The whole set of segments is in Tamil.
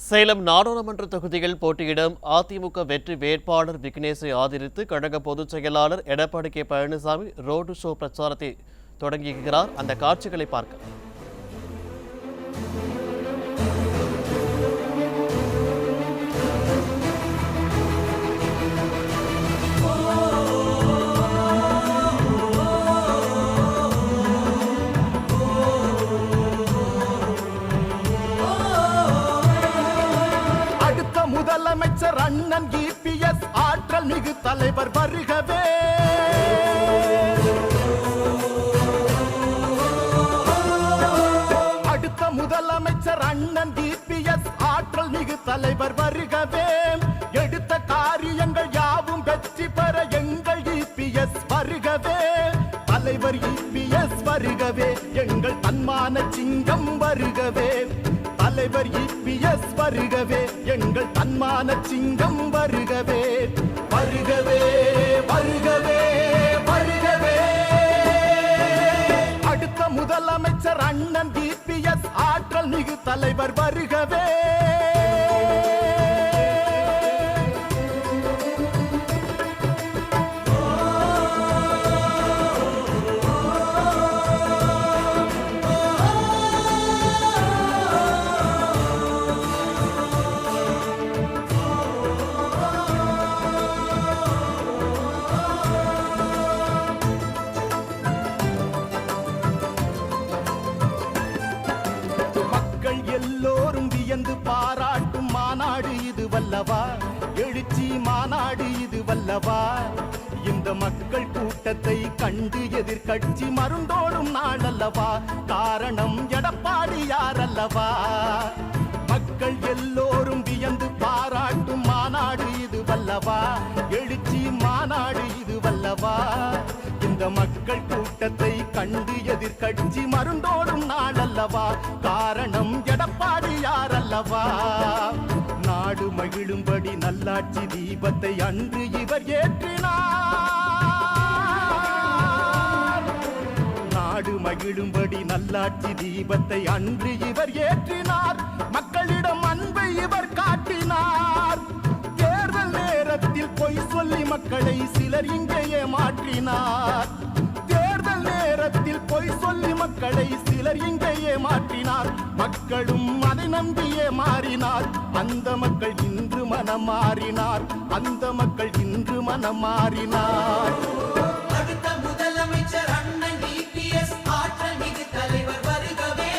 சேலம் நாடாளுமன்ற தொகுதியில் போட்டியிடும் அதிமுக வெற்றி வேட்பாளர் விக்னேஷை ஆதரித்து கழக பொதுச் செயலாளர் Edappadi K Palaniswami road show பிரச்சாரத்தை தொடங்கியிருக்கிறார். அந்த காட்சிகளை பார்க்க முதலமைச்சர் அண்ணன் இபிஎஸ் ஆற்றல் மிகு தலைவர் வருகவே. அடுத்த முதலமைச்சர் அண்ணன் இபிஎஸ் ஆற்றல் மிகு தலைவர் வருகவே. எடுத்த காரியங்கள் யாவும் வெற்றி பெற எங்கள் இபிஎஸ் வருகவே. தலைவர் இபிஎஸ் வருகவே, எங்கள் தன்மான சிங்கம் வருகவே. தலைவர் இபிஎஸ் வருகவே, எங்கள் தன்மான சிங்கம் வருகவே. வருகவே வருகவே வருகவே. அடுத்த முதலமைச்சர் அண்ணன் இபிஎஸ் ஆற்றல் மிகு தலைவர் வருகவே. எல்லோரும் வியந்து பாராட்டும் மாநாடு இது வல்லவா, எழுச்சி மாநாடு இது வல்லவா. இந்த மக்கள் கூட்டத்தை கண்டு எதிர்கட்சி மருந்தோடும் நாள் அல்லவா. காரணம் எடப்பாடி யார் அல்லவா. மக்கள் எல்லோரும் வியந்து பாராட்டும் மாநாடு இது வல்லவா, எழுச்சி மாநாடு இது வல்லவா. இந்த மக்கள் கூட்டத்தை கண்டு எதிர்கட்சி மருந்தோடும் நாள் அல்லவா. காரணம் எடப்பாடி யார் அல்லவா. நாடு மகிழும்படி நல்லாட்சி தீபத்தை அன்று இவர் ஏற்றினார். நாடு மகிழும்படி நல்லாட்சி தீபத்தை அன்று இவர் ஏற்றினார். மக்களிடம் அன்பை இவர் காட்டினார். தேர்தல் நேரத்தில் பொய் சொல்லி மக்களை சிலர் இங்கே ஏமாற்றினார். தேர்தல் நேரத்தில் பொய் சொல்லி மக்களை சிலர் இங்கே ஏமாற்றினார். மக்களும் அதை நம்பியே மாறினார். அந்த மக்கள் இன்று மனம் மாறினார். அந்த மக்கள் இன்று மனம் மாறினார். அடுத்த முதலமைச்சர் அண்ணன் இபிஎஸ் ஆற்றல் மிகு தலைவர் வருகவே.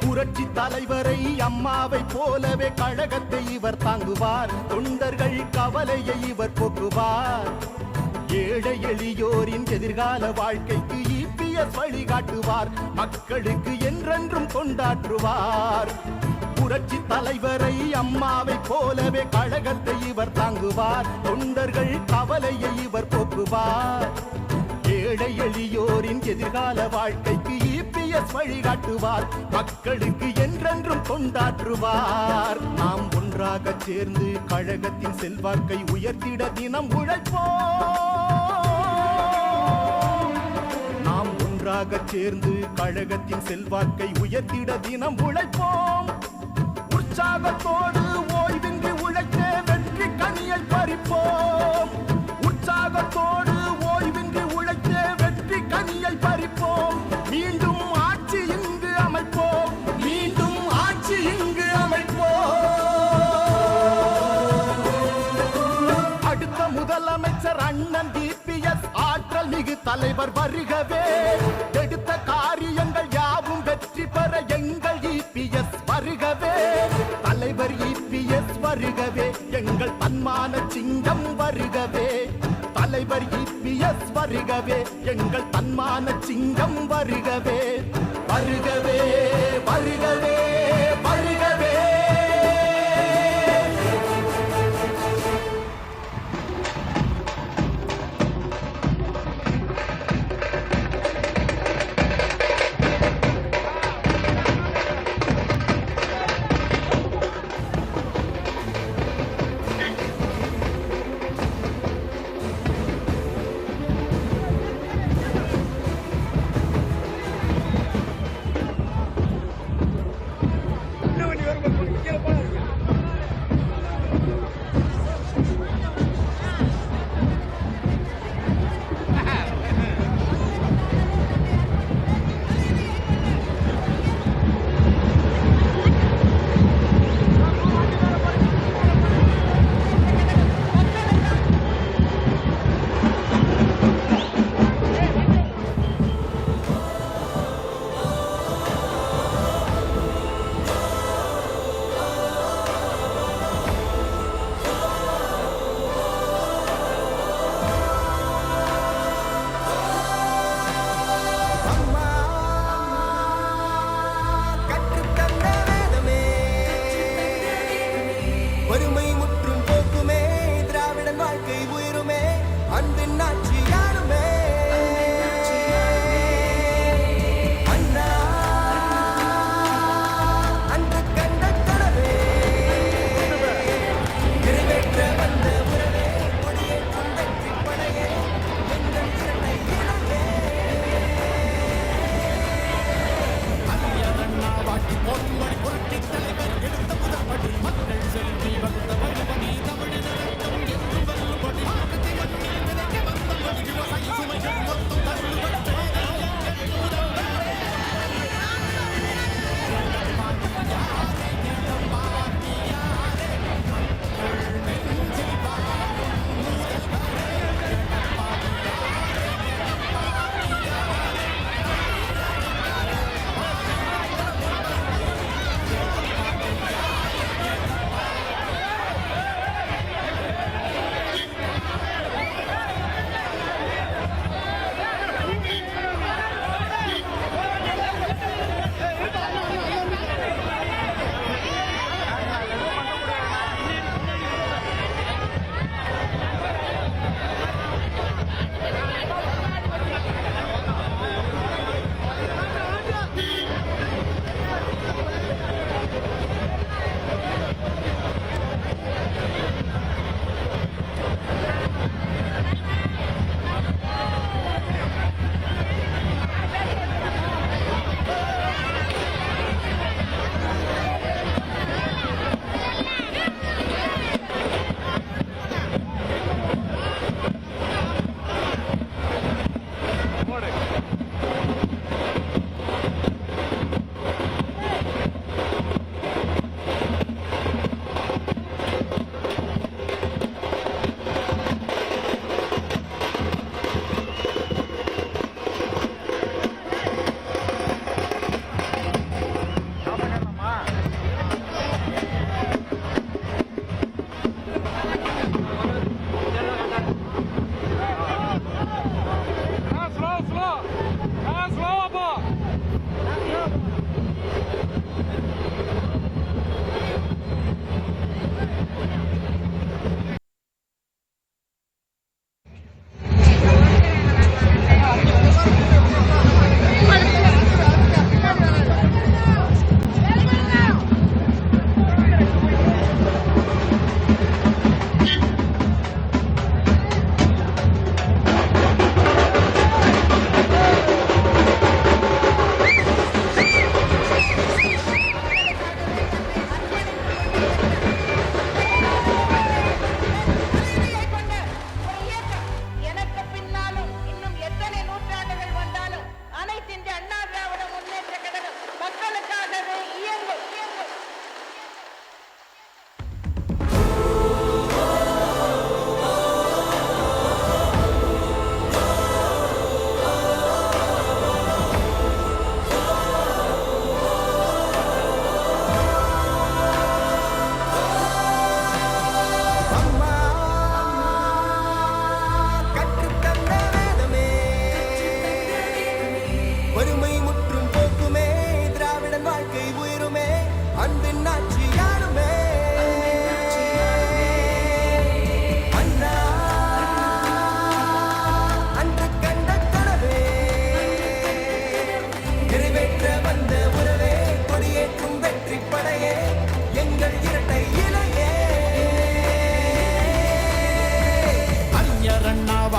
புரட்சி தலைவரை அம்மாவை போலவே கழகத்தை இவர் தாங்குவார். தொண்டர்கள் கவலையை இவர் போக்குவார். ஏழை எளியோரின் எதிர்கால வாழ்க்கைக்கு இபிஎஸ் வழிகாட்டுவார். மக்களுக்கு என்றென்றும் கொண்டாற்றுவார். புரட்சி தலைவரை அம்மாவை போலவே கழகத்தை இவர் தாங்குவார். தொண்டர்கள் கவலையை இவர் போக்குவார். ஏழை எளியோரின் எதிர்கால வாழ்க்கைக்கு இபிஎஸ் வழிகாட்டுவார். மக்களுக்கு என்றென்றும் கொண்டாற்றுவார். நாம் ஒன்றாக சேர்ந்து கழகத்தின் செல்வாக்கை உயர்த்திட தினம் உழைப்போம். நாம் ஒன்றாக சேர்ந்து கழகத்தின் செல்வாக்கை உயர்த்திட தினம் உழைப்போம். உற்சாகத்தோடு ஓய்வின்றி உழைத்தே வெற்றி கனியை பறிப்போம். உற்சாகத்தோடு ஓய்வின்றி உழைத்தே வெற்றி கனியை பறிப்போம். மீண்டும் ஆட்சி இங்கு அமைப்போம். மீண்டும் ஆட்சி இங்கு அமைப்போம். அடுத்த முதலமைச்சர் அண்ணன் இபிஎஸ் ஆற்றல் மிகு தலைவர் வருகவே. எடுத்த காரியங்கள் யாவும் வெற்றி பெற எங்கள் இபிஎஸ் வருகவே. தலைவர் இபிஎஸ் வருகவே, எங்கள் தன்மான சிங்கம் வருகவே. தலைவர் இபிஎஸ் டிபிஎஸ் வருகவே, எங்கள் தன்மான சிங்கம் வருகவே, வருகவே வருகவே வருகவே.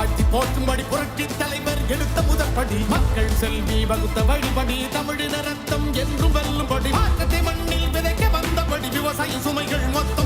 வாழ்த்தி போற்றும்படி புரட்சி தலைவர் எடுத்த முதற்படி மக்கள் செல்வி வகுத்த வழிபடி தமிழின ரத்தம் என்றும் வெல்லும்படி மாற்றத்தை மண்ணில் விதைக்க வந்தபடி விவசாய சுமைகள் மொத்த